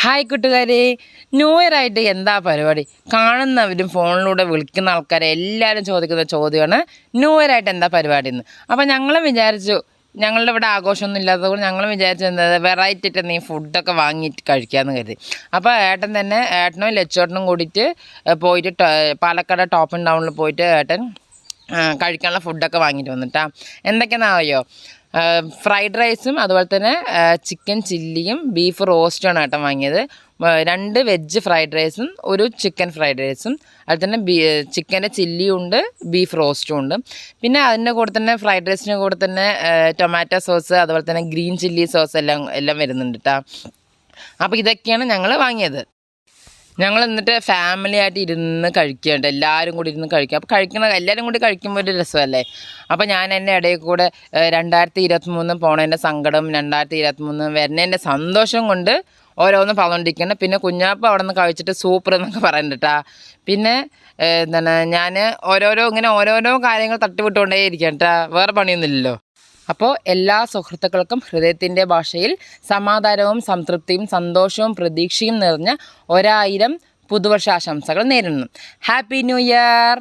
Hi കൂട്ടുകാരെ, new year ആയിട്ട് എന്താ പരിപാടി? കാണുന്നവരും ഫോണിലൂടെ വിളിക്കുന്ന ആൾക്കാരെ എല്ലാവരും ചോദിക്കുന്ന ചോദ്യമാണ് ന്യൂ ഇയർ ആയിട്ട് എന്താ പരിപാടി എന്ന്. അപ്പോൾ ഞങ്ങളും വിചാരിച്ചു, ഞങ്ങളുടെ ഇവിടെ ആഘോഷമൊന്നും ഇല്ലാത്തതുകൊണ്ട് ഞങ്ങളും വിചാരിച്ചു എന്താ വെറൈറ്റി ആയിട്ട് നീ ഫുഡൊക്കെ വാങ്ങിയിട്ട് കഴിക്കാമെന്ന് കരുതി. അപ്പോൾ ഏട്ടനും ലച്ചോട്ടനും കൂടിയിട്ട് പോയിട്ട് പാലക്കാട് ടോപ്പ് ആൻഡ് ടൗണിൽ പോയിട്ട് ഏട്ടൻ കഴിക്കാനുള്ള ഫുഡൊക്കെ വാങ്ങിയിട്ട് വന്നിട്ടാ. എന്തൊക്കെയാണെന്നറിയോ? ഫ്രൈഡ് റൈസും അതുപോലെ തന്നെ ചിക്കൻ ചില്ലിയും ബീഫ് റോസ്റ്റുമാണ് ഏട്ടൻ വാങ്ങിയത്. 2 വെജ് ഫ്രൈഡ് റൈസും 1 ചിക്കൻ ഫ്രൈഡ് റൈസും, അതുപോലെ തന്നെ ചിക്കൻ്റെ ചില്ലിയും ഉണ്ട്, ബീഫ് റോസ്റ്റും ഉണ്ട്. പിന്നെ അതിൻ്റെ കൂടെ തന്നെ ഫ്രൈഡ് റൈസിൻ്റെ കൂടെ തന്നെ ടൊമാറ്റോ സോസ് അതുപോലെ തന്നെ ഗ്രീൻ ചില്ലി സോസ് എല്ലാം വരുന്നുണ്ട് കേട്ടോ. അപ്പോൾ ഇതൊക്കെയാണ് ഞങ്ങൾ വാങ്ങിയത്. ഞങ്ങൾ എന്നിട്ട് ഫാമിലി ആയിട്ട് ഇരുന്ന് കഴിക്കുകയുണ്ട്, എല്ലാവരും കൂടി ഇരുന്ന് കഴിക്കുക. അപ്പോൾ എല്ലാവരും കൂടി കഴിക്കുമ്പോൾ ഒരു രസമല്ലേ. അപ്പോൾ ഞാൻ എൻ്റെ ഇടയിൽ കൂടെ 2023 പോണതിൻ്റെ സങ്കടം, 2023 വരുന്നതിൻ്റെ സന്തോഷം കൊണ്ട് ഓരോന്നും പറഞ്ഞുകൊണ്ടിരിക്കുകയാണ്. പിന്നെ കുഞ്ഞാപ്പ അവിടെ നിന്ന് കഴിച്ചിട്ട് സൂപ്പർ എന്നൊക്കെ പറയുന്നുണ്ട്. പിന്നെ ഞാൻ ഓരോരോ കാര്യങ്ങൾ തട്ടിവിട്ടുകൊണ്ടേ ഇരിക്കാം കേട്ടോ, വേറെ പണിയൊന്നുമില്ലല്ലോ. അപ്പോൾ എല്ലാ സുഹൃത്തുക്കൾക്കും ഹൃദയത്തിൻ്റെ ഭാഷയിൽ സമാധാനവും സംതൃപ്തിയും സന്തോഷവും പ്രതീക്ഷയും നിറഞ്ഞ 1000 പുതുവർഷാശംസകൾ നേരുന്നു. Happy new year.